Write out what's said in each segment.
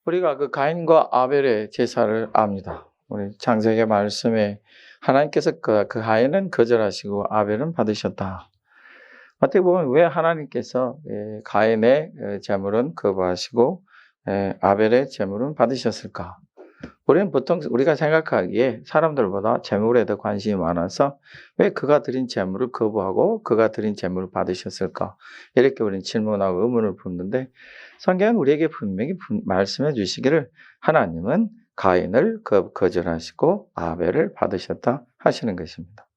우리가 그 가인과 아벨의 제사를 압니다. 우리 창세기 말씀에 하나님께서 그 가인은 거절하시고 아벨은 받으셨다. 어떻게 보면 왜 하나님께서 가인의 제물은 거부하시고 아벨의 제물은 받으셨을까? 우리는 보통 우리가 생각하기에 사람들보다 제물에 더 관심이 많아서 왜 그가 드린 제물을 거부하고 그가 드린 제물을 받으셨을까? 이렇게 우리는 질문하고 의문을 품는데 성경은 우리에게 분명히 말씀해 주시기를 하나님은 가인을 거절하시고 아벨을 받으셨다 하시는 것입니다.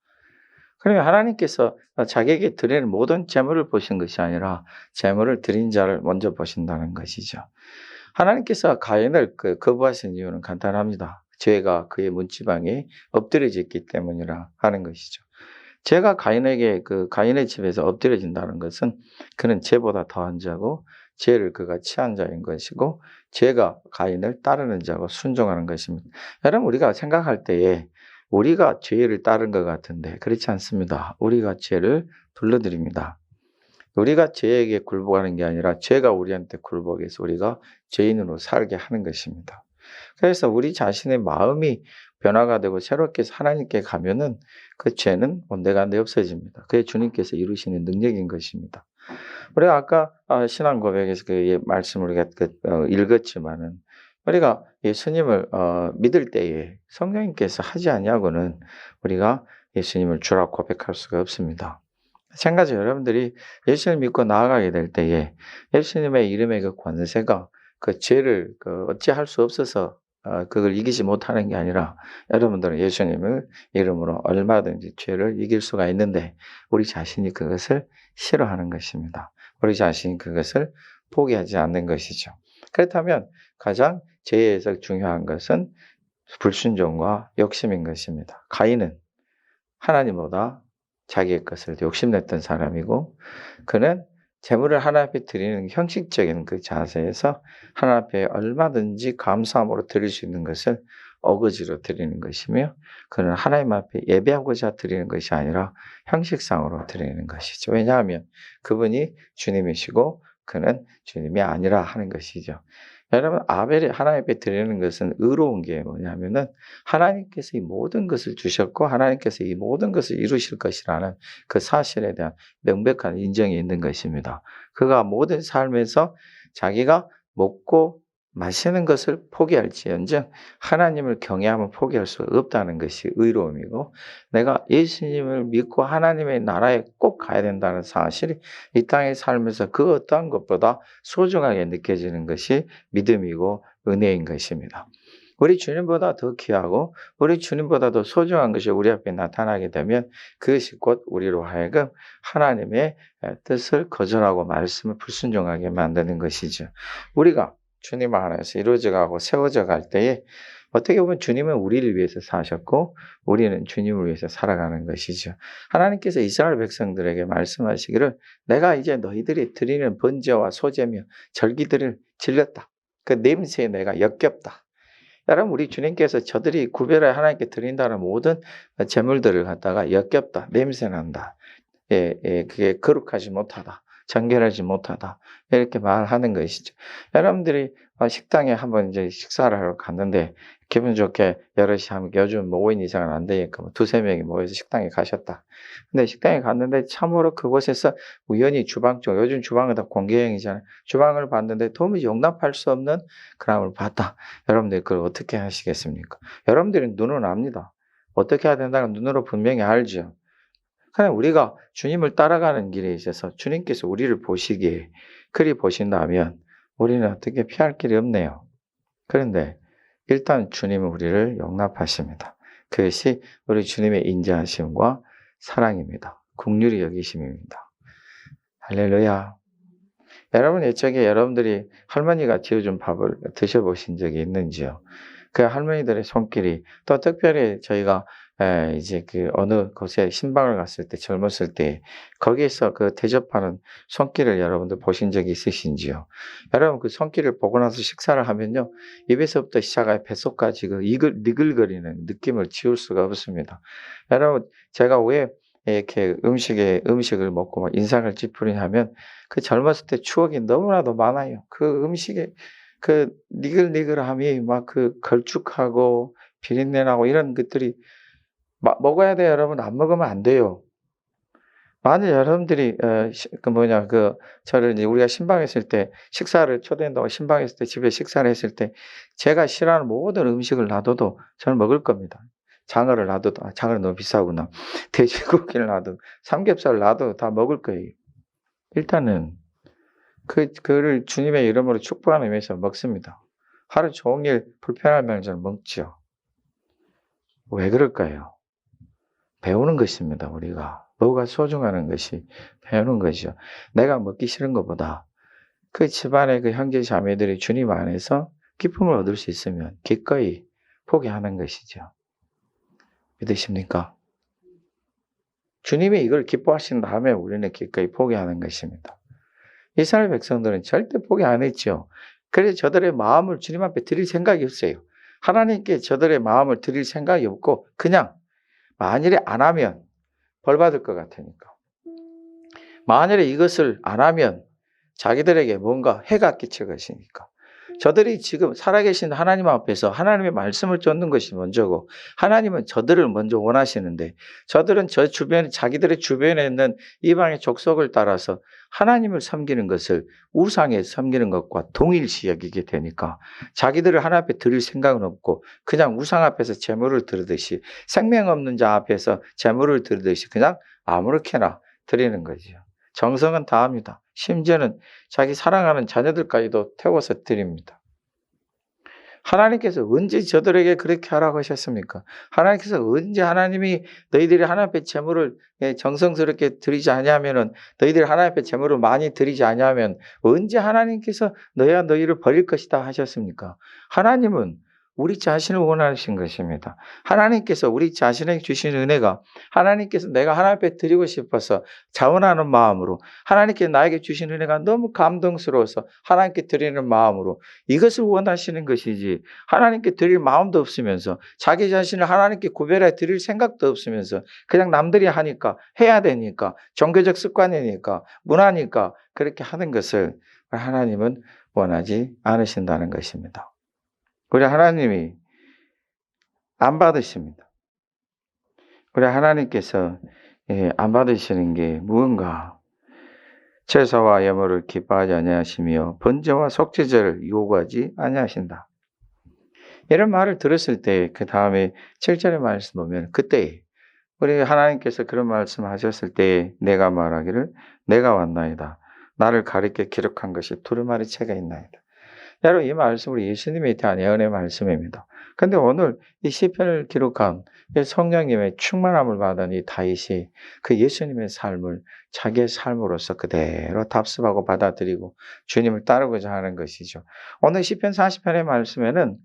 그러면 하나님께서 자기에게 드리는 모든 제물을 보신 것이 아니라 제물을 드린 자를 먼저 보신다는 것이죠. 하나님께서 가인을 거부하신 이유는 간단합니다. 죄가 그의 문지방에 엎드려져 있기 때문이라 하는 것이죠. 죄가 가인에게 가인의 집에서 엎드려진다는 것은 그는 죄보다 더한 자고 죄를 그가 취한 자인 것이고 죄가 가인을 따르는 자고 순종하는 것입니다. 여러분 우리가 생각할 때에 우리가 죄를 따른 것 같은데 그렇지 않습니다. 우리가 죄를 불러드립니다. 우리가 죄에게 굴복하는 게 아니라 죄가 우리한테 굴복해서 우리가 죄인으로 살게 하는 것입니다. 그래서 우리 자신의 마음이 변화가 되고 새롭게 하나님께 가면은 그 죄는 온데간데 없어집니다. 그게 주님께서 이루시는 능력인 것입니다. 우리가 아까 신앙 고백에서 그 말씀을 우리가 읽었지만은 우리가 예수님을 믿을 때에 성령님께서 하지 아니하고는 우리가 예수님을 주라 고백할 수가 없습니다. 마찬가지로 여러분들이 예수님을 믿고 나아가게 될 때에 예수님의 이름의 그 권세가 그 죄를 어찌할 수 없어서 그걸 이기지 못하는 게 아니라 여러분들은 예수님을 이름으로 얼마든지 죄를 이길 수가 있는데 우리 자신이 그것을 싫어하는 것입니다. 우리 자신이 그것을 포기하지 않는 것이죠. 그렇다면 가장 죄에서 중요한 것은 불순종과 욕심인 것입니다. 가인은 하나님보다 자기의 것을 욕심냈던 사람이고 그는 재물을 하나님 앞에 드리는 형식적인 그 자세에서 하나님 앞에 얼마든지 감사함으로 드릴 수 있는 것을 어거지로 드리는 것이며 그는 하나님 앞에 예배하고자 드리는 것이 아니라 형식상으로 드리는 것이죠. 왜냐하면 그분이 주님이시고 그는 주님이 아니라 하는 것이죠. 여러분 아벨이 하나님 앞에 드리는 것은 의로운 게 뭐냐면은 하나님께서 이 모든 것을 주셨고 하나님께서 이 모든 것을 이루실 것이라는 그 사실에 대한 명백한 인정이 있는 것입니다. 그가 모든 삶에서 자기가 먹고 마시는 것을 포기할지언정 하나님을 경외하면 포기할 수 없다는 것이 의로움이고 내가 예수님을 믿고 하나님의 나라에 꼭 가야 된다는 사실이 이 땅의 삶에서 그 어떠한 것보다 소중하게 느껴지는 것이 믿음이고 은혜인 것입니다. 우리 주님보다 더 귀하고 우리 주님보다 더 소중한 것이 우리 앞에 나타나게 되면 그것이 곧 우리로 하여금 하나님의 뜻을 거절하고 말씀을 불순종하게 만드는 것이죠. 우리가 주님 안에서 이루어져 가고 세워져 갈 때에 어떻게 보면 주님은 우리를 위해서 사셨고 우리는 주님을 위해서 살아가는 것이죠. 하나님께서 이스라엘 백성들에게 말씀하시기를 내가 이제 너희들이 드리는 번제와 소제며 절기들을 질렀다. 그 냄새에 내가 역겹다. 여러분 우리 주님께서 저들이 구별해 하나님께 드린다는 모든 제물들을 갖다가 역겹다. 냄새난다. 그게 거룩하지 못하다. 정결하지 못하다. 이렇게 말하는 것이죠. 여러분들이 식당에 한번 이제 식사를 하러 갔는데 기분 좋게 여럿이 하면 요즘 5인 이상은 안 되니까 2-3명이 모여서 식당에 가셨다. 근데 식당에 갔는데 참으로 그곳에서 우연히 주방 쪽, 요즘 주방은 다 공개형이잖아요. 주방을 봤는데 도무지 용납할 수 없는 그람을 봤다. 여러분들이 그걸 어떻게 하시겠습니까? 여러분들이 눈은 압니다. 어떻게 해야 된다는 눈으로 분명히 알죠. 그냥 우리가 주님을 따라가는 길에 있어서 주님께서 우리를 보시기에 그리 보신다면 우리는 어떻게 피할 길이 없네요. 그런데 일단 주님은 우리를 용납하십니다. 그것이 우리 주님의 인자하심과 사랑입니다. 긍휼히 여기심입니다. 할렐루야. 여러분 옛적에 여러분들이 할머니가 지어준 밥을 드셔보신 적이 있는지요? 그 할머니들의 손길이 또 특별히 저희가 이제 그 어느 곳에 신방을 갔을 때 젊었을 때 거기에서 그 대접하는 손길을 여러분들 보신 적이 있으신지요? 여러분 그 손길을 보고 나서 식사를 하면요 입에서부터 시작해 뱃속까지 그 니글거리는 느낌을 지울 수가 없습니다. 여러분 제가 왜 이렇게 음식을 먹고 막 인상을 찌푸리냐면 그 젊었을 때 추억이 너무나도 많아요. 그 음식에 그 니글니글함이 막 그 걸쭉하고 비린내 나고 이런 것들이 먹어야 돼요, 여러분. 안 먹으면 안 돼요. 만약 여러분들이 저를 이제 우리가 신방했을 때 식사를 초대한다고 신방했을 때 집에 식사를 했을 때 제가 싫어하는 모든 음식을 놔둬도 저는 먹을 겁니다. 장어를 놔둬도 장어는 너무 비싸구나. 돼지고기를 놔둬도 삼겹살을 놔둬도 다 먹을 거예요. 일단은 그를 주님의 이름으로 축복하는 의미에서 먹습니다. 하루 종일 불편하면 저는 먹죠. 왜 그럴까요? 배우는 것입니다, 우리가. 뭐가 소중하는 것이 배우는 거죠. 내가 먹기 싫은 것보다 그 집안의 그 형제 자매들이 주님 안에서 기쁨을 얻을 수 있으면 기꺼이 포기하는 것이죠. 믿으십니까? 주님이 이걸 기뻐하신 다음에 우리는 기꺼이 포기하는 것입니다. 이스라엘 백성들은 절대 포기 안 했죠. 그래서 저들의 마음을 주님 앞에 드릴 생각이 없어요. 하나님께 저들의 마음을 드릴 생각이 없고 그냥 만일에 안 하면 벌 받을 것 같으니까. 만일에 이것을 안 하면 자기들에게 뭔가 해가 끼칠 것이니까. 저들이 지금 살아계신 하나님 앞에서 하나님의 말씀을 쫓는 것이 먼저고 하나님은 저들을 먼저 원하시는데 저들은 자기들의 주변에 있는 이방의 족속을 따라서 하나님을 섬기는 것을 우상에 섬기는 것과 동일시 여기게 되니까 자기들을 하나님 앞에 드릴 생각은 없고 그냥 우상 앞에서 제물을 드리듯이 생명 없는 자 앞에서 제물을 드리듯이 그냥 아무렇게나 드리는 거죠. 정성은 다합니다. 심지어는 자기 사랑하는 자녀들까지도 태워서 드립니다. 하나님께서 언제 저들에게 그렇게 하라고 하셨습니까? 하나님께서 언제 하나님이 너희들이 하나님 앞에 제물을 정성스럽게 드리지 아니하면은 너희들이 하나님 앞에 제물을 많이 드리지 아니하면 언제 하나님께서 너희와 너희를 버릴 것이다 하셨습니까? 하나님은 우리 자신을 원하신 것입니다. 하나님께서 우리 자신에게 주신 은혜가 하나님께서 내가 하나님 앞에 드리고 싶어서 자원하는 마음으로 하나님께 나에게 주신 은혜가 너무 감동스러워서 하나님께 드리는 마음으로 이것을 원하시는 것이지 하나님께 드릴 마음도 없으면서 자기 자신을 하나님께 구별해 드릴 생각도 없으면서 그냥 남들이 하니까 해야 되니까 종교적 습관이니까 문화니까 그렇게 하는 것을 하나님은 원하지 않으신다는 것입니다. 우리 하나님이 안 받으십니다. 우리 하나님께서 안 받으시는 게 무언가 제사와 예물을 기뻐하지 아니하시며 번제와 속죄제를 요구하지 아니하신다. 이런 말을 들었을 때 그 다음에 7절의 말씀 보면 그때 우리 하나님께서 그런 말씀하셨을 때 내가 말하기를 내가 왔나이다. 나를 가리켜 기록한 것이 두루마리 책에 있나이다. 여러분 이 말씀 우리 예수님에 대한 예언의 말씀입니다. 근데 오늘 이 시편을 기록한 성령님의 충만함을 받은 이 다윗이 그 예수님의 삶을 자기의 삶으로서 그대로 답습하고 받아들이고 주님을 따르고자 하는 것이죠. 오늘 시편 40편의 말씀에는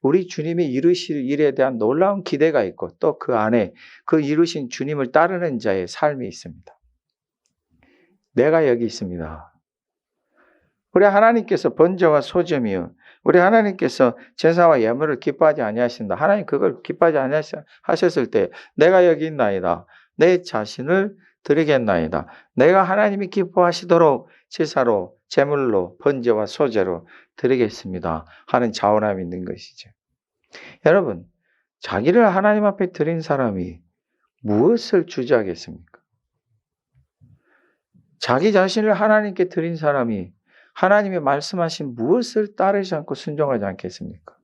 우리 주님이 이루실 일에 대한 놀라운 기대가 있고 또 그 안에 그 이루신 주님을 따르는 자의 삶이 있습니다. 내가 여기 있습니다. 우리 하나님께서 번제와 소제며 우리 하나님께서 제사와 예물을 기뻐하지 아니하신다. 하나님 그걸 기뻐하지 아니하셨을 때 내가 여기 있나이다. 내 자신을 드리겠나이다. 내가 하나님이 기뻐하시도록 제사로 제물로 번제와 소제로 드리겠습니다. 하는 자원함이 있는 것이죠. 여러분 자기를 하나님 앞에 드린 사람이 무엇을 주저하겠습니까? 자기 자신을 하나님께 드린 사람이 하나님이 말씀하신 무엇을 따르지 않고 순종하지 않겠습니까?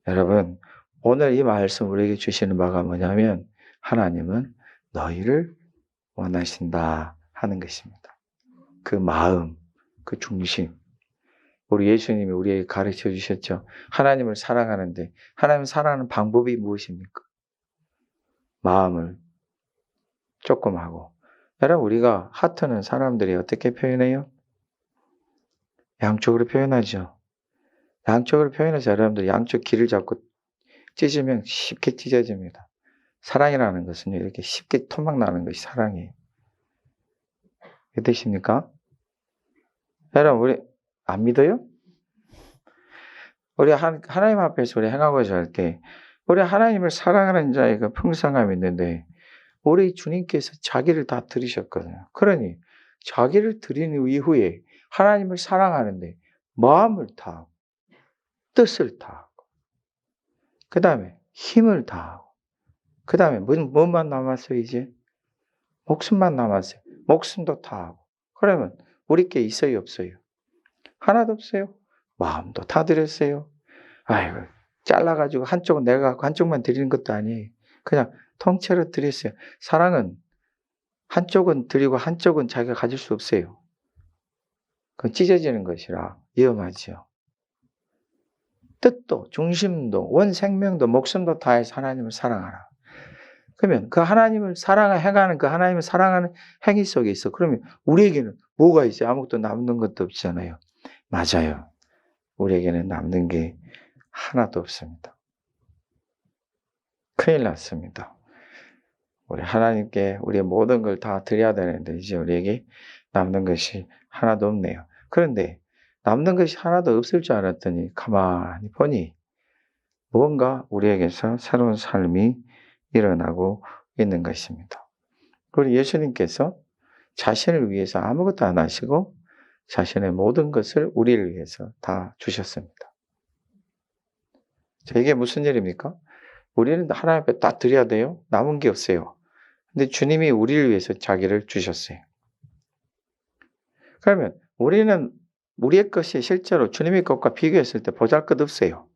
여러분, 오늘 이 말씀 우리에게 주시는 바가 뭐냐면 하나님은 너희를 원하신다 하는 것입니다. 그 마음, 그 중심. 우리 예수님이 우리에게 가르쳐 주셨죠. 하나님을 사랑하는데 하나님을 사랑하는 방법이 무엇입니까? 마음을 조금 하고. 여러분 우리가 하트는 사람들이 어떻게 표현해요? 양쪽으로 표현하죠. 양쪽으로 표현해서 여러분들 양쪽 길을 잡고 찢으면 쉽게 찢어집니다. 사랑이라는 것은 이렇게 쉽게 토막 나는 것이 사랑이에요. 믿으십니까? 여러분 우리 안 믿어요? 우리 하나님 앞에서 우리 행하고자 할 때 우리 하나님을 사랑하는 자의 그 풍성함이 있는데 우리 주님께서 자기를 다 드리셨거든요. 그러니 자기를 드린 이후에 하나님을 사랑하는데 마음을 다하고 뜻을 다하고 그 다음에 힘을 다하고 그 다음에 뭐만 남았어요 이제? 목숨만 남았어요. 목숨도 다하고 그러면 우리 게 있어요 없어요? 하나도 없어요. 마음도 다 드렸어요. 아이고 잘라가지고 한쪽은 내가 갖고 한쪽만 드리는 것도 아니에요. 그냥 통째로 드렸어요. 사랑은 한쪽은 드리고 한쪽은 자기가 가질 수 없어요. 그건 찢어지는 것이라 위험하죠. 뜻도 중심도 원 생명도 목숨도 다해서 하나님을 사랑하라. 그러면 그 하나님을 행하는 그 하나님을 사랑하는 행위 속에 있어. 그러면 우리에게는 뭐가 있어요? 아무것도 남는 것도 없잖아요. 맞아요. 우리에게는 남는 게 하나도 없습니다. 큰일 났습니다. 우리 하나님께 우리의 모든 걸 다 드려야 되는데 이제 우리에게 남는 것이 하나도 없네요. 그런데 남는 것이 하나도 없을 줄 알았더니 가만히 보니 무언가 우리에게서 새로운 삶이 일어나고 있는 것입니다. 우리 예수님께서 자신을 위해서 아무것도 안 하시고 자신의 모든 것을 우리를 위해서 다 주셨습니다. 자, 이게 무슨 일입니까? 우리는 하나님 앞에 다 드려야 돼요. 남은 게 없어요. 근데 주님이 우리를 위해서 자기를 주셨어요. 그러면 우리는 우리의 것이 실제로 주님의 것과 비교했을 때 보잘것없어요.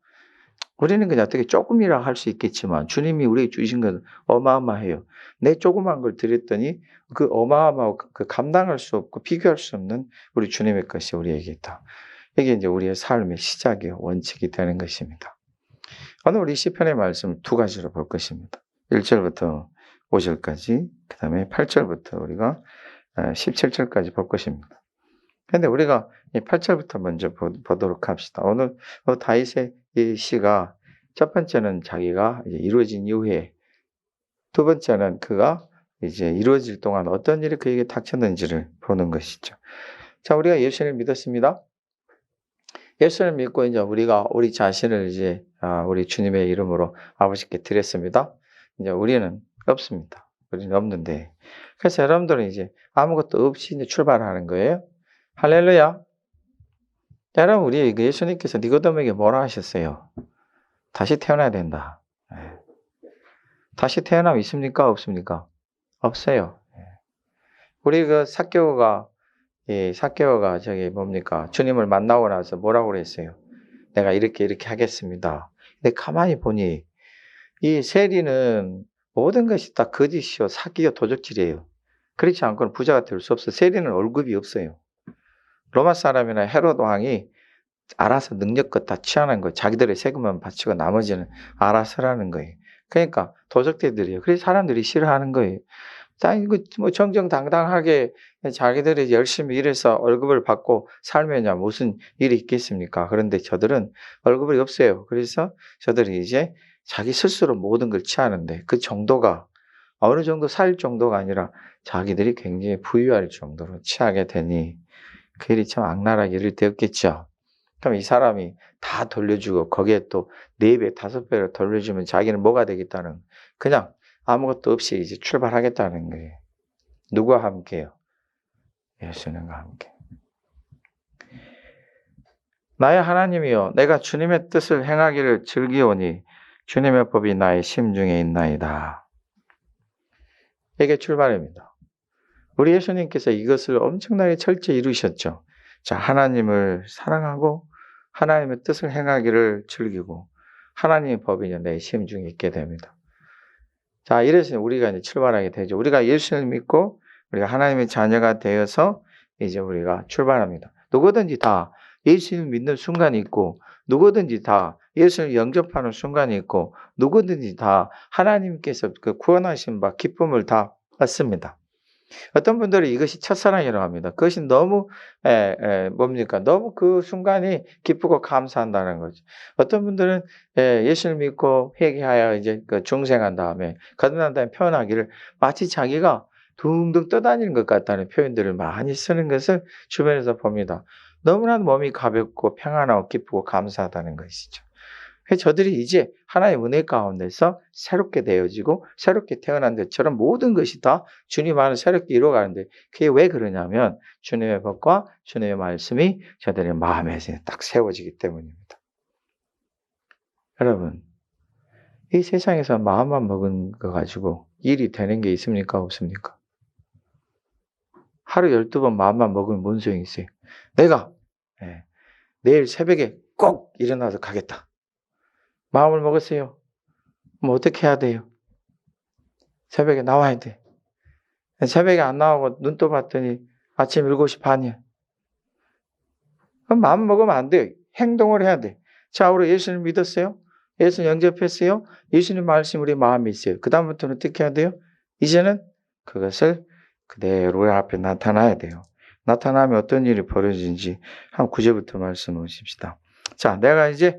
우리는 그냥 어떻게 조금이라 할 수 있겠지만 주님이 우리에게 주신 건 어마어마해요. 내 조그만 걸 드렸더니 그 어마어마하고 그 감당할 수 없고 비교할 수 없는 우리 주님의 것이 우리에게 있다. 이게 이제 우리의 삶의 시작이요 원칙이 되는 것입니다. 오늘 우리 시편의 말씀 두 가지로 볼 것입니다. 1절부터 5절까지 그 다음에 8절부터 우리가 17절까지 볼 것입니다. 그런데 우리가 이 8절부터 먼저 보도록 합시다. 오늘 다윗의 이 시가 첫 번째는 자기가 이제 이루어진 이후에 두 번째는 그가 이제 이루어질 동안 어떤 일이 그에게 닥쳤는지를 보는 것이죠. 자, 우리가 예수를 믿었습니다. 예수를 믿고 이제 우리가 우리 자신을 이제 우리 주님의 이름으로 아버지께 드렸습니다. 이제 우리는 없습니다. 우리는 없는데 그래서 여러분들은 이제 아무것도 없이 이제 출발하는 거예요. 할렐루야. 여러분 우리 예수님께서 니고데모에게 뭐라 하셨어요? 다시 태어나야 된다. 다시 태어나면 있습니까? 없습니까? 없어요. 우리 그 삭개오가 저기 뭡니까? 주님을 만나고 나서 뭐라고 그랬어요? 내가 이렇게 하겠습니다. 근데 가만히 보니 이 세리는 모든 것이 다 거짓이요, 사기요, 도적질이에요. 그렇지 않고는 부자가 될 수 없어. 세리는 월급이 없어요. 로마 사람이나 헤롯 왕이 알아서 능력껏 다 취하는 거예요. 자기들의 세금만 바치고 나머지는 알아서 하는 거예요. 그러니까 도적대들이에요. 그래서 사람들이 싫어하는 거예요. 자, 이거 뭐 정정당당하게 자기들이 열심히 일해서 월급을 받고 살면야 무슨 일이 있겠습니까? 그런데 저들은 월급이 없어요. 그래서 저들이 이제 자기 스스로 모든 걸 취하는데 그 정도가 어느 정도 살 정도가 아니라 자기들이 굉장히 부유할 정도로 취하게 되니 그 일이 참 악랄하게 일이 되었겠죠. 그럼 이 사람이 다 돌려주고 거기에 또 4배, 5배를 돌려주면 자기는 뭐가 되겠다는 그냥 아무것도 없이 이제 출발하겠다는 거예요. 누구와 함께요? 예수님과 함께. 나의 하나님이여 내가 주님의 뜻을 행하기를 즐기오니 주님의 법이 나의 심중에 있나이다. 이게 출발입니다. 우리 예수님께서 이것을 엄청나게 철저히 이루셨죠. 자, 하나님을 사랑하고 하나님의 뜻을 행하기를 즐기고 하나님의 법이 내 심중에 있게 됩니다. 자, 이래서 우리가 이제 출발하게 되죠. 우리가 예수를 믿고 우리가 하나님의 자녀가 되어서 이제 우리가 출발합니다. 누구든지 다 예수를 믿는 순간이 있고 누구든지 다 예수를 영접하는 순간이 있고 누구든지 다 하나님께서 그 구원하신 바 기쁨을 다 받습니다. 어떤 분들은 이것이 첫사랑이라고 합니다. 그것이 너무 너무 그 순간이 기쁘고 감사한다는 거죠. 어떤 분들은 예수를 믿고 회개하여 이제 그 중생한 다음에 거듭난 다음에 표현하기를 마치 자기가 둥둥 떠다니는 것 같다는 표현들을 많이 쓰는 것을 주변에서 봅니다. 너무나도 몸이 가볍고 평안하고 기쁘고 감사하다는 것이죠. 저들이 이제 하나님의 은혜 가운데서 새롭게 되어지고 새롭게 태어난 것처럼 모든 것이 다 주님 안에 새롭게 이루어가는데 그게 왜 그러냐면 주님의 법과 주님의 말씀이 저들의 마음에 딱 세워지기 때문입니다. 여러분, 이 세상에서 마음만 먹은 거 가지고 일이 되는 게 있습니까? 없습니까? 하루 12번 마음만 먹으면 뭔 소용이 있어요? 내가 내일 새벽에 꼭 일어나서 가겠다. 마음을 먹었어요. 뭐 어떻게 해야 돼요? 새벽에 나와야 돼. 새벽에 안 나오고 눈 떠 봤더니 아침 7시 반이야. 그럼 마음 먹으면 안 돼요. 행동을 해야 돼. 자, 우리 예수님 믿었어요? 예수님 영접했어요? 예수님 말씀 우리 마음에 있어요. 그 다음부터는 어떻게 해야 돼요? 이제는 그것을 그대로 우리 앞에 나타나야 돼요. 나타나면 어떤 일이 벌어지는지 한 9절부터 말씀 보십시다. 자, 내가 이제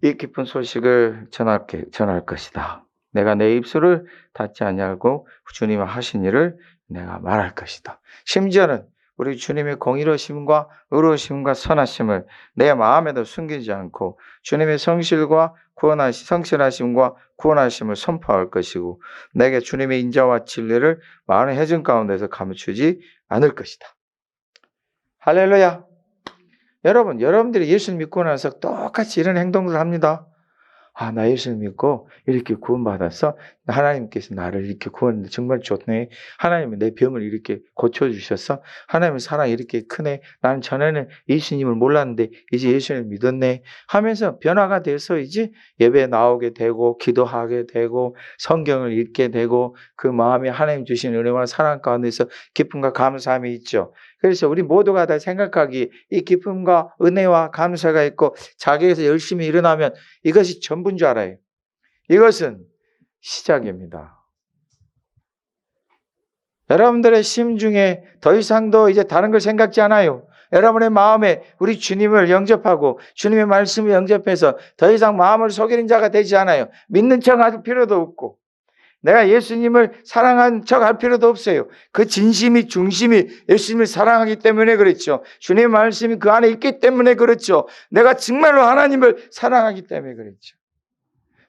이 기쁜 소식을 전할 것이다. 내가 내 입술을 닫지 아니하고 주님이 하신 일을 내가 말할 것이다. 심지어는 우리 주님의 공의로우심과 의로우심과 선하심을 내 마음에도 숨기지 않고 주님의 성실하심과 구원하심을 선포할 것이고 내게 주님의 인자와 진리를 많은 해전 가운데서 감추지 않을 것이다. 할렐루야. 여러분, 여러분들이 예수를 믿고 나서 똑같이 이런 행동을 합니다. 아, 나 예수를 믿고 이렇게 구원받았어. 하나님께서 나를 이렇게 구원했는데 정말 좋네. 하나님이 내 병을 이렇게 고쳐주셨어. 하나님의 사랑이 이렇게 크네. 나는 전에는 예수님을 몰랐는데 이제 예수를 믿었네. 하면서 변화가 돼서 이제 예배에 나오게 되고 기도하게 되고 성경을 읽게 되고 그 마음에 하나님 주신 은혜와 사랑 가운데서 기쁨과 감사함이 있죠. 그래서 우리 모두가 다 생각하기 이 기쁨과 은혜와 감사가 있고 자기에서 열심히 일어나면 이것이 전부인 줄 알아요. 이것은 시작입니다. 여러분들의 심중에 더 이상도 이제 다른 걸 생각지 않아요. 여러분의 마음에 우리 주님을 영접하고 주님의 말씀을 영접해서 더 이상 마음을 속이는 자가 되지 않아요. 믿는 척 할 필요도 없고 내가 예수님을 사랑한 척 할 필요도 없어요. 그 진심이 중심이 예수님을 사랑하기 때문에 그렇죠. 주님의 말씀이 그 안에 있기 때문에 그렇죠. 내가 정말로 하나님을 사랑하기 때문에 그렇죠.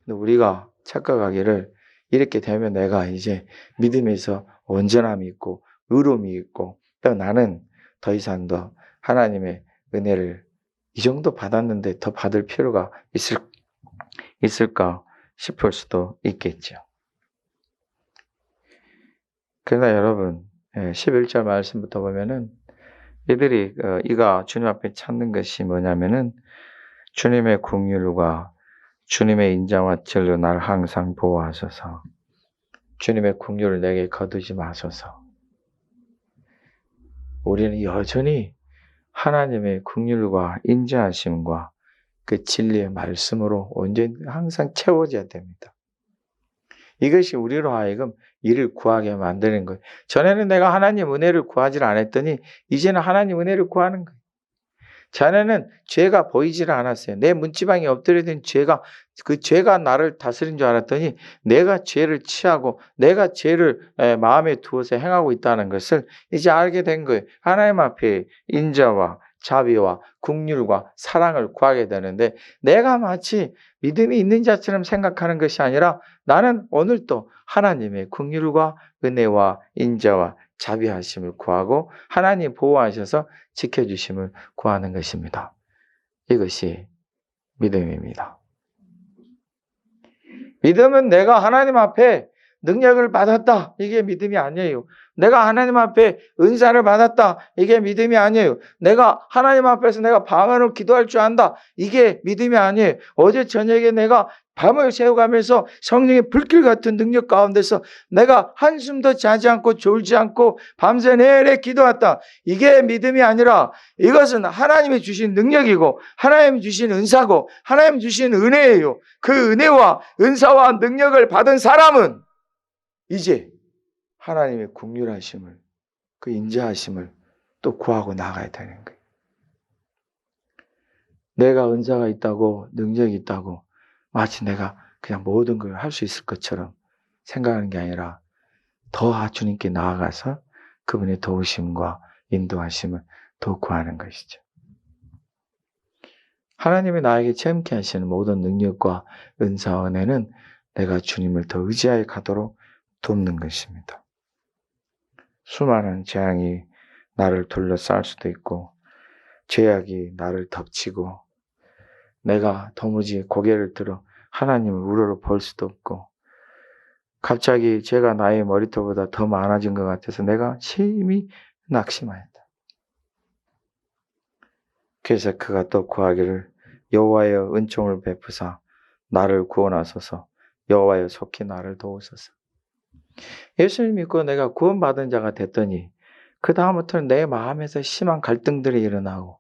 근데 우리가 착각하기를 이렇게 되면 내가 이제 믿음에서 온전함이 있고 의로움이 있고 또 나는 더 이상 더 하나님의 은혜를 이 정도 받았는데 더 받을 필요가 있을까 싶을 수도 있겠죠. 그러나 여러분 11절 말씀부터 보면은 이가 주님 앞에 찾는 것이 뭐냐면은 주님의 긍휼과 주님의 인자와 진리로 나를 항상 보호하소서. 주님의 긍휼을 내게 거두지 마소서. 우리는 여전히 하나님의 긍휼과 인자하심과 그 진리의 말씀으로 온전히 항상 채워져야 됩니다. 이것이 우리로 하여금 이를 구하게 만드는 거예요. 전에는 내가 하나님 은혜를 구하지 않았더니 이제는 하나님 은혜를 구하는 거예요. 전에는 죄가 보이질 않았어요. 내 문지방에 엎드려진 그 죄가 나를 다스린 줄 알았더니 내가 죄를 취하고 내가 죄를 마음에 두어서 행하고 있다는 것을 이제 알게 된 거예요. 하나님 앞에 인자와 자비와 긍휼과 사랑을 구하게 되는데 내가 마치 믿음이 있는 자처럼 생각하는 것이 아니라 나는 오늘도 하나님의 긍휼과 은혜와 인자와 자비하심을 구하고 하나님 보호하셔서 지켜주심을 구하는 것입니다. 이것이 믿음입니다. 믿음은 내가 하나님 앞에 능력을 받았다. 이게 믿음이 아니에요. 내가 하나님 앞에 은사를 받았다. 이게 믿음이 아니에요. 내가 하나님 앞에서 내가 밤으로 기도할 줄 안다. 이게 믿음이 아니에요. 어제 저녁에 내가 밤을 새워가면서 성령의 불길 같은 능력 가운데서 내가 한숨도 자지 않고 졸지 않고 밤새 내내 기도했다. 이게 믿음이 아니라 이것은 하나님이 주신 능력이고 하나님이 주신 은사고 하나님이 주신 은혜예요. 그 은혜와 은사와 능력을 받은 사람은 이제 하나님의 긍휼하심을 그 인자하심을 또 구하고 나가야 되는 거예요. 내가 은사가 있다고 능력이 있다고 마치 내가 그냥 모든 걸 할 수 있을 것처럼 생각하는 게 아니라 더 주님께 나아가서 그분의 도우심과 인도하심을 더 구하는 것이죠. 하나님이 나에게 체험케 하시는 모든 능력과 은사와 은혜는 내가 주님을 더 의지하여 가도록 돕는 것입니다. 수많은 재앙이 나를 둘러쌀 수도 있고 죄악이 나를 덮치고 내가 도무지 고개를 들어 하나님을 우러러 볼 수도 없고 갑자기 죄가 나의 머리털보다 더 많아진 것 같아서 내가 심히 낙심하였다. 그래서 그가 또 구하기를 여호와여 은총을 베푸사 나를 구원하소서 여호와여 속히 나를 도우소서. 예수를 믿고 내가 구원받은 자가 됐더니 그 다음부터는 내 마음에서 심한 갈등들이 일어나고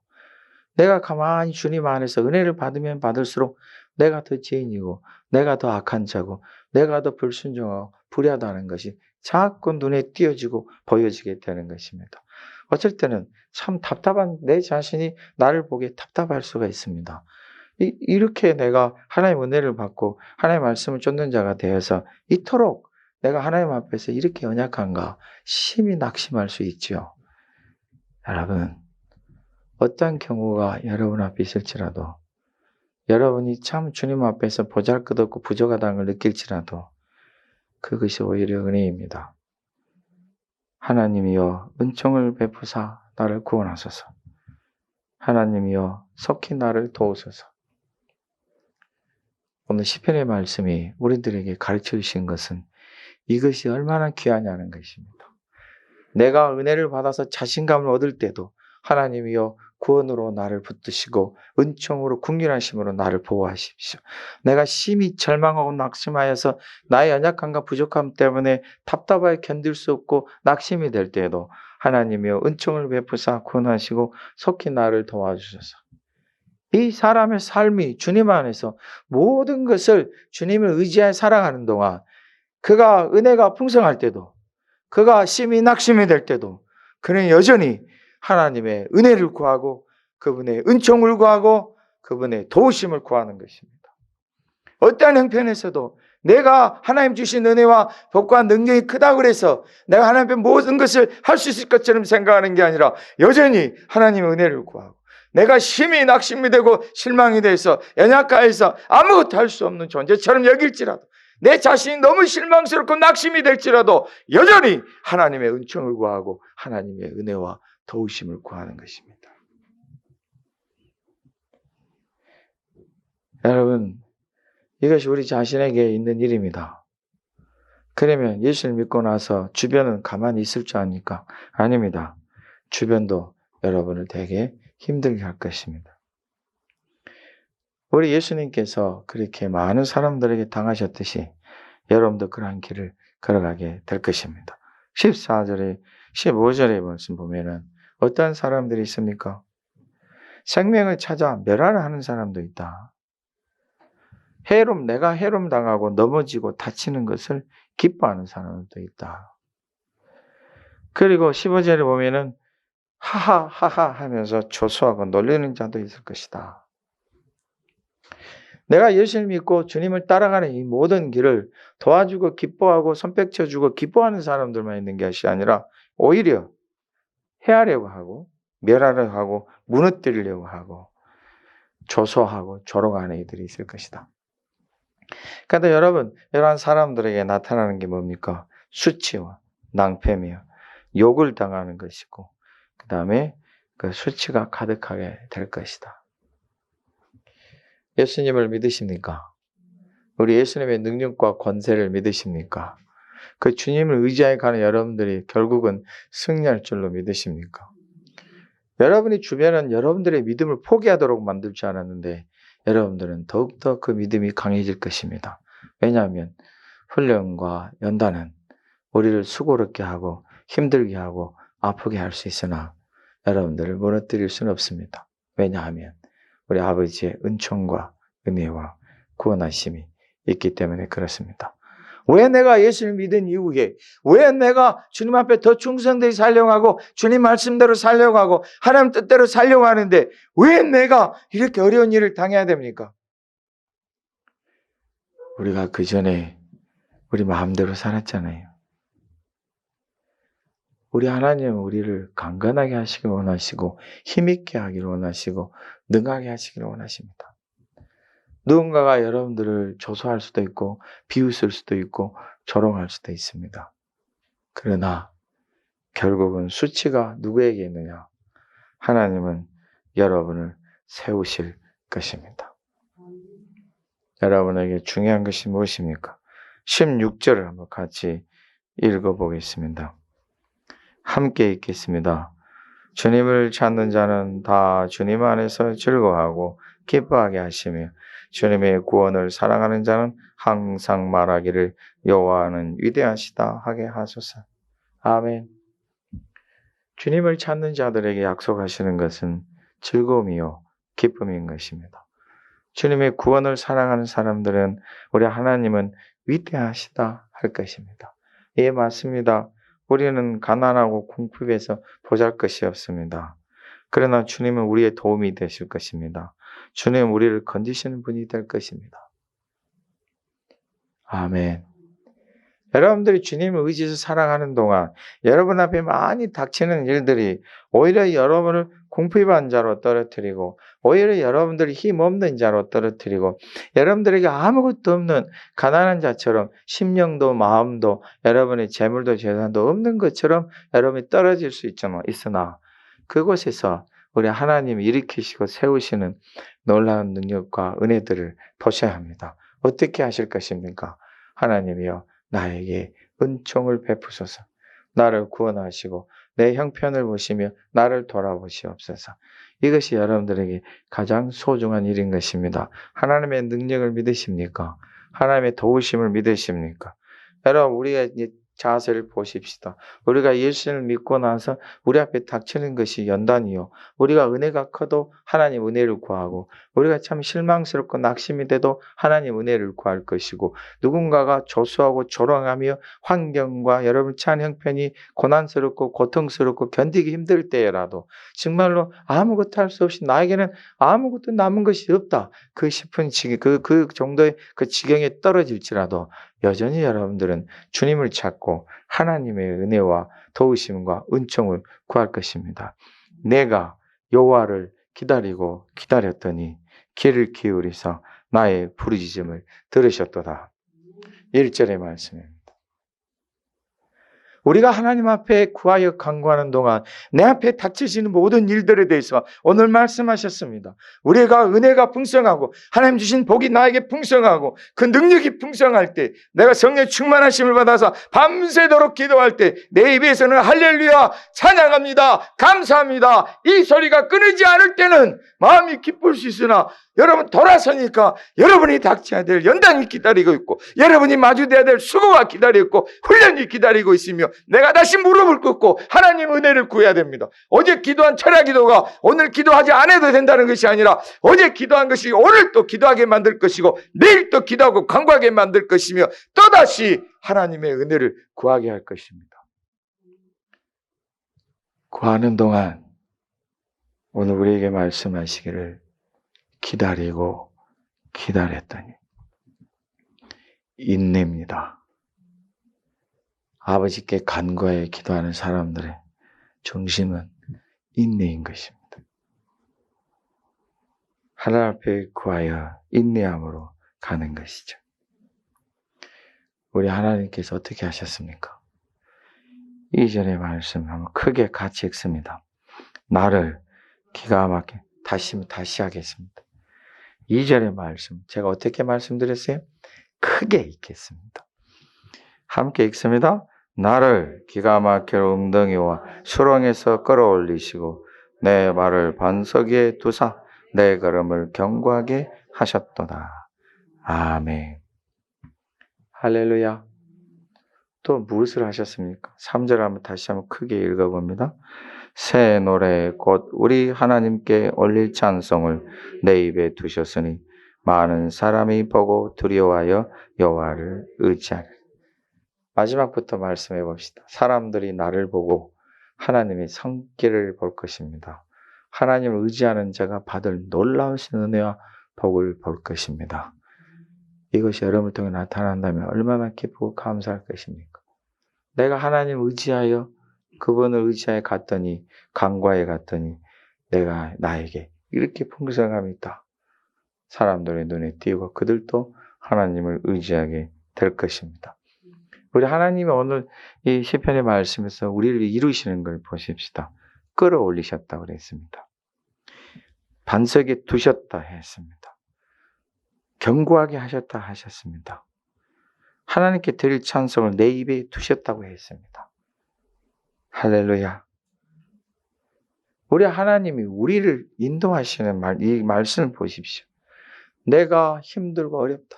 내가 가만히 주님 안에서 은혜를 받으면 받을수록 내가 더 죄인이고 내가 더 악한 자고 내가 더 불순종하고 불의하다는 것이 자꾸 눈에 띄어지고 보여지게 되는 것입니다. 어쩔 때는 참 답답한 내 자신이 나를 보기에 답답할 수가 있습니다. 이렇게 내가 하나님의 은혜를 받고 하나님의 말씀을 쫓는 자가 되어서 이토록 내가 하나님 앞에서 이렇게 연약한가 심히 낙심할 수 있지요. 여러분, 어떤 경우가 여러분 앞에 있을지라도 여러분이 참 주님 앞에서 보잘것없고 부족하다는 걸 느낄지라도 그것이 오히려 은혜입니다. 하나님이여 은총을 베푸사 나를 구원하소서. 하나님이여 속히 나를 도우소서. 오늘 시편의 말씀이 우리들에게 가르쳐 주신 것은 이것이 얼마나 귀하냐는 것입니다. 내가 은혜를 받아서 자신감을 얻을 때도 하나님이여 구원으로 나를 붙드시고 은총으로 긍휼하심으로 나를 보호하십시오. 내가 심히 절망하고 낙심하여서 나의 연약함과 부족함 때문에 답답하게 견딜 수 없고 낙심이 될 때에도 하나님이여 은총을 베푸사 구원하시고 속히 나를 도와주소서. 이 사람의 삶이 주님 안에서 모든 것을 주님을 의지하여 살아가는 동안 그가 은혜가 풍성할 때도 그가 심히 낙심이 될 때도 그는 여전히 하나님의 은혜를 구하고 그분의 은총을 구하고 그분의 도우심을 구하는 것입니다. 어떠한 형편에서도 내가 하나님 주신 은혜와 복과 능력이 크다고 해서 내가 하나님 앞에 모든 것을 할 수 있을 것처럼 생각하는 게 아니라 여전히 하나님의 은혜를 구하고 내가 심히 낙심이 되고 실망이 돼서 연약하여서 아무것도 할 수 없는 존재처럼 여길지라도 내 자신이 너무 실망스럽고 낙심이 될지라도 여전히 하나님의 은총을 구하고 하나님의 은혜와 도우심을 구하는 것입니다. 여러분, 이것이 우리 자신에게 있는 일입니다. 그러면 예수를 믿고 나서 주변은 가만히 있을 줄 아니까? 아닙니다. 주변도 여러분을 되게 힘들게 할 것입니다. 우리 예수님께서 그렇게 많은 사람들에게 당하셨듯이 여러분도 그러한 길을 걸어가게 될 것입니다. 14절에 15절의 말씀 보면은 어떤 사람들이 있습니까? 생명을 찾아 멸하려 하는 사람도 있다. 내가 해롭 당하고 넘어지고 다치는 것을 기뻐하는 사람도 있다. 그리고 15절에 보면은 하하하하 하면서 조소하고 놀리는 자도 있을 것이다. 내가 예수를 믿고 주님을 따라가는 이 모든 길을 도와주고 기뻐하고 손뼉쳐주고 기뻐하는 사람들만 있는 것이 아니라 오히려 해하려고 하고 멸하려고 하고 무너뜨리려고 하고 조소하고 조롱하는 이들이 있을 것이다. 그런데 여러분, 이러한 사람들에게 나타나는 게 뭡니까? 수치와 낭패며 욕을 당하는 것이고 그 다음에 그 수치가 가득하게 될 것이다. 예수님을 믿으십니까? 우리 예수님의 능력과 권세를 믿으십니까? 그 주님을 의지하여 가는 여러분들이 결국은 승리할 줄로 믿으십니까? 여러분이 주변은 여러분들의 믿음을 포기하도록 만들지 않았는데 여러분들은 더욱더 그 믿음이 강해질 것입니다. 왜냐하면 훈련과 연단은 우리를 수고롭게 하고 힘들게 하고 아프게 할 수 있으나 여러분들을 무너뜨릴 수는 없습니다. 왜냐하면 우리 아버지의 은총과 은혜와 구원하심이 있기 때문에 그렇습니다. 왜 내가 예수를 믿은 이후에 왜 내가 주님 앞에 더 충성되게 살려고 하고 주님 말씀대로 살려고 하고 하나님 뜻대로 살려고 하는데 왜 내가 이렇게 어려운 일을 당해야 됩니까? 우리가 그 전에 우리 마음대로 살았잖아요. 우리 하나님은 우리를 강건하게 하시길 원하시고 힘있게 하기를 원하시고 능하게 하시기를 원하십니다. 누군가가 여러분들을 조소할 수도 있고 비웃을 수도 있고 조롱할 수도 있습니다. 그러나 결국은 수치가 누구에게 있느냐? 하나님은 여러분을 세우실 것입니다. 여러분에게 중요한 것이 무엇입니까? 16절을 한번 같이 읽어보겠습니다. 함께 읽겠습니다. 주님을 찾는 자는 다 주님 안에서 즐거워하고 기뻐하게 하시며 주님의 구원을 사랑하는 자는 항상 말하기를 여호와는 위대하시다 하게 하소서. 아멘. 주님을 찾는 자들에게 약속하시는 것은 즐거움이요 기쁨인 것입니다. 주님의 구원을 사랑하는 사람들은 우리 하나님은 위대하시다 할 것입니다. 예, 맞습니다. 우리는 가난하고 궁핍해서 보잘것이 없습니다. 그러나 주님은 우리의 도움이 되실 것입니다. 주님은 우리를 건지시는 분이 될 것입니다. 아멘. 여러분들이 주님을 의지해서 살아가는 동안 여러분 앞에 많이 닥치는 일들이 오히려 여러분을 궁핍한 자로 떨어뜨리고 오히려 여러분들이 힘없는 자로 떨어뜨리고 여러분들에게 아무것도 없는 가난한 자처럼 심령도 마음도 여러분의 재물도 재산도 없는 것처럼 여러분이 떨어질 수 있으나 그곳에서 우리 하나님이 일으키시고 세우시는 놀라운 능력과 은혜들을 보셔야 합니다. 어떻게 하실 것입니까? 하나님이여 나에게 은총을 베푸소서. 나를 구원하시고 내 형편을 보시며 나를 돌아보시옵소서. 이것이 여러분들에게 가장 소중한 일인 것입니다. 하나님의 능력을 믿으십니까? 하나님의 도우심을 믿으십니까? 여러분 우리의 자세를 보십시다. 우리가 예수를 믿고 나서 우리 앞에 닥치는 것이 연단이요. 우리가 은혜가 커도 하나님 은혜를 구하고 우리가 참 실망스럽고 낙심이 돼도 하나님 은혜를 구할 것이고 누군가가 조소하고 조롱하며 환경과 여러분 처한 형편이 고난스럽고 고통스럽고 견디기 힘들 때라도 정말로 아무것도 할 수 없이 나에게는 아무것도 남은 것이 없다. 그 싶은 그 정도의 그 지경에 떨어질지라도 여전히 여러분들은 주님을 찾고 하나님의 은혜와 도우심과 은총을 구할 것입니다. 내가 여호와를 기다리고 기다렸더니 귀를 기울이사 나의 부르짖음을 들으셨도다. 1절의 말씀입니다. 우리가 하나님 앞에 구하여 간구하는 동안 내 앞에 닥치시는 모든 일들에 대해서 오늘 말씀하셨습니다. 우리가 은혜가 풍성하고 하나님 주신 복이 나에게 풍성하고 그 능력이 풍성할 때 내가 성령의 충만하심을 받아서 밤새도록 기도할 때 내 입에서는 할렐루야 찬양합니다 감사합니다 이 소리가 끊이지 않을 때는 마음이 기쁠 수 있으나 여러분 돌아서니까 여러분이 닥쳐야 될 연단이 기다리고 있고 여러분이 마주해야 될 수고가 기다리고 있고 훈련이 기다리고 있으며 내가 다시 무릎을 꿇고 하나님 은혜를 구해야 됩니다. 어제 기도한 철야 기도가 오늘 기도하지 않아도 된다는 것이 아니라 어제 기도한 것이 오늘 또 기도하게 만들 것이고 내일 또 기도하고 간구하게 만들 것이며 또다시 하나님의 은혜를 구하게 할 것입니다. 구하는 동안 오늘 우리에게 말씀하시기를 기다리고 기다렸더니 인내입니다. 아버지께 간구하여 기도하는 사람들의 중심은 인내인 것입니다. 하나님 앞에 구하여 인내함으로 가는 것이죠. 우리 하나님께서 어떻게 하셨습니까? 2절의 말씀 한번 크게 같이 읽습니다. 나를 기가 막히게 다시 하겠습니다. 2절의 말씀 제가 어떻게 말씀드렸어요? 크게 읽겠습니다. 함께 읽습니다. 나를 기가 막힐 웅덩이와 수렁에서 끌어올리시고 내 발을 반석 위에 두사 내 걸음을 견고하게 하셨도다. 아멘. 할렐루야. 또 무엇을 하셨습니까? 3절 한번 다시 한번 크게 읽어봅니다. 새 노래 곧 우리 하나님께 올릴 찬송을 내 입에 두셨으니 많은 사람이 보고 두려워하여 여호와를 의지하리라. 마지막부터 말씀해 봅시다. 사람들이 나를 보고 하나님의 성길을 볼 것입니다. 하나님을 의지하는 자가 받을 놀라우신 은혜와 복을 볼 것입니다. 이것이 여러분을 통해 나타난다면 얼마나 기쁘고 감사할 것입니까? 내가 하나님을 의지하여 그분을 의지하여 갔더니 간과에 갔더니 나에게 이렇게 풍성함이 있다. 사람들의 눈에 띄고 그들도 하나님을 의지하게 될 것입니다. 우리 하나님이 오늘 이 시편의 말씀에서 우리를 이루시는 걸 보십시다. 끌어올리셨다고 그랬습니다. 반석에 두셨다 했습니다. 견고하게 하셨다 하셨습니다. 하나님께 드릴 찬송을 내 입에 두셨다고 했습니다. 할렐루야. 우리 하나님이 우리를 인도하시는 이 말씀을 보십시오. 내가 힘들고 어렵다.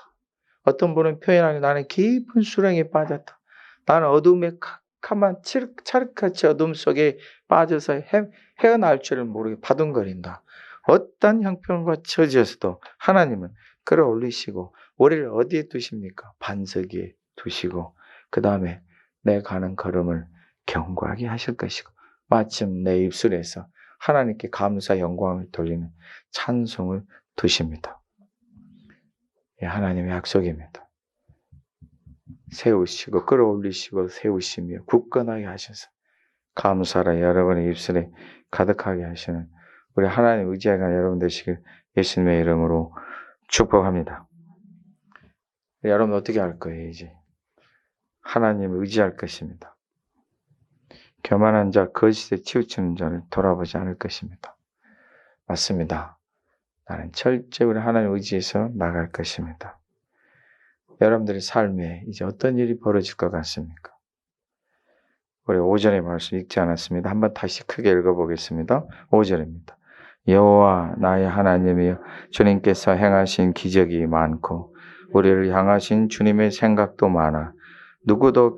어떤 분은 표현하기 나는 깊은 수렁에 빠졌다. 나는 어둠의 캄캄한 찰흙같이 어둠 속에 빠져서 헤어날 줄을 모르게 바둥거린다. 어떤 형편과 처지에서도 하나님은 끌어올리시고 우리를 어디에 두십니까? 반석 위에 두시고 그 다음에 내 가는 걸음을 견고하게 하실 것이고 마침 내 입술에서 하나님께 감사 영광을 돌리는 찬송을 두십니다. 하나님의 약속입니다. 세우시고 끌어올리시고 세우시며 굳건하게 하셔서 감사라 여러분의 입술에 가득하게 하시는 우리 하나님 의지하는 여러분 되시길 예수님의 이름으로 축복합니다. 여러분 어떻게 할 거예요? 이제 하나님을 의지할 것입니다. 교만한 자, 거짓에 치우치는 자를 돌아보지 않을 것입니다. 맞습니다. 나는 철저히 우리 하나님 의지해서 나갈 것입니다. 여러분들의 삶에 이제 어떤 일이 벌어질 것 같습니까? 우리 5절의 말씀 읽지 않았습니다. 한번 다시 크게 읽어보겠습니다. 5절입니다. 여호와 나의 하나님이여 주님께서 행하신 기적이 많고 우리를 향하신 주님의 생각도 많아 누구도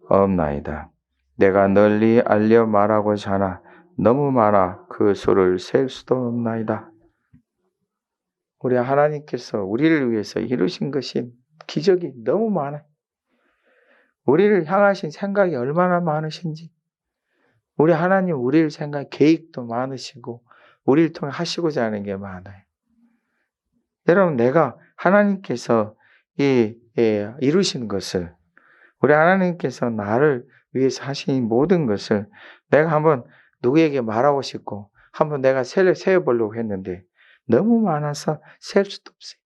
없나이다. 내가 널리 알려 말하고자 하나 너무 많아 그 수를 셀 수도 없나이다. 우리 하나님께서 우리를 위해서 이루신 것이 기적이 너무 많아요. 우리를 향하신 생각이 얼마나 많으신지 우리 하나님 우리를 생각 계획도 많으시고 우리를 통해 하시고자 하는 게 많아요. 여러분 내가 하나님께서 이루신 것을 우리 하나님께서 나를 위해서 하신 모든 것을 내가 한번 누구에게 말하고 싶고 한번 내가 세어보려고 했는데 너무 많아서 셀 수도 없어요.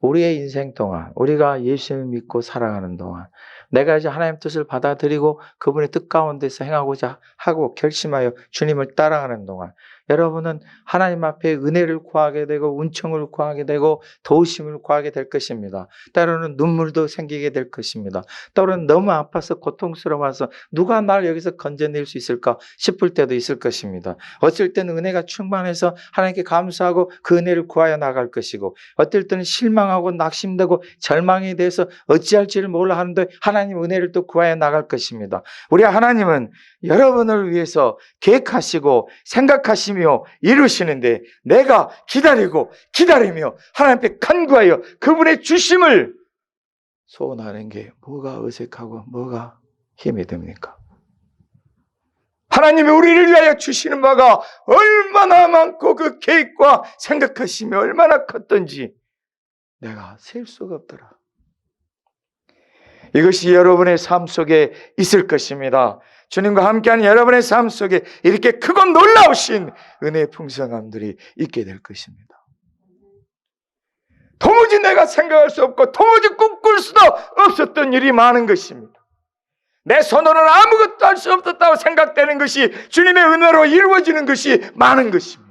우리의 인생 동안 우리가 예수님을 믿고 살아가는 동안 내가 이제 하나님의 뜻을 받아들이고 그분의 뜻 가운데서 행하고자 하고 결심하여 주님을 따라가는 동안 여러분은 하나님 앞에 은혜를 구하게 되고 은총을 구하게 되고 도우심을 구하게 될 것입니다. 때로는 눈물도 생기게 될 것입니다. 때로는 너무 아파서 고통스러워서 누가 날 여기서 건져낼 수 있을까 싶을 때도 있을 것입니다. 어쩔 때는 은혜가 충만해서 하나님께 감사하고 그 은혜를 구하여 나갈 것이고 어떨 때는 실망하고 낙심되고 절망에 대해서 어찌할지를 몰라 하는데 하나님 은혜를 또 구하여 나갈 것입니다. 우리 하나님은 여러분을 위해서 계획하시고 생각하시며 이루시는데 내가 기다리며 하나님 앞에 간구하여 그분의 주심을 소원하는 게 뭐가 어색하고 뭐가 힘이 듭니까? 하나님이 우리를 위하여 주시는 바가 얼마나 많고 그 계획과 생각하심이 얼마나 컸던지 내가 셀 수가 없더라. 이것이 여러분의 삶 속에 있을 것입니다. 주님과 함께하는 여러분의 삶 속에 이렇게 크고 놀라우신 은혜의 풍성함들이 있게 될 것입니다. 도무지 내가 생각할 수 없고 도무지 꿈꿀 수도 없었던 일이 많은 것입니다. 내 손으로는 아무것도 할 수 없었다고 생각되는 것이 주님의 은혜로 이루어지는 것이 많은 것입니다.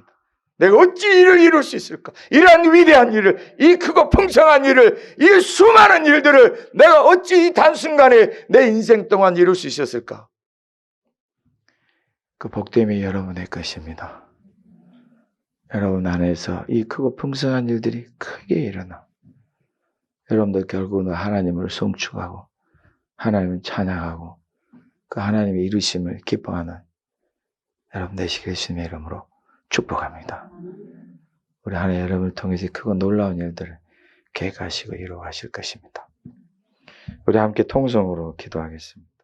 내가 어찌 이를 이룰 수 있을까? 이러한 위대한 일을, 이 크고 풍성한 일을, 이 수많은 일들을 내가 어찌 이 단순간에 내 인생 동안 이룰 수 있었을까? 그 복됨이 여러분의 것입니다. 여러분 안에서 이 크고 풍성한 일들이 크게 일어나 여러분들 결국은 하나님을 송축하고 하나님을 찬양하고 그 하나님의 이루심을 기뻐하는 여러분 되시길 예수님의 이름으로 축복합니다. 우리 하나님 여러분을 통해서 크고 놀라운 일들을 계획하시고 이루어 가실 것입니다. 우리 함께 통성으로 기도하겠습니다.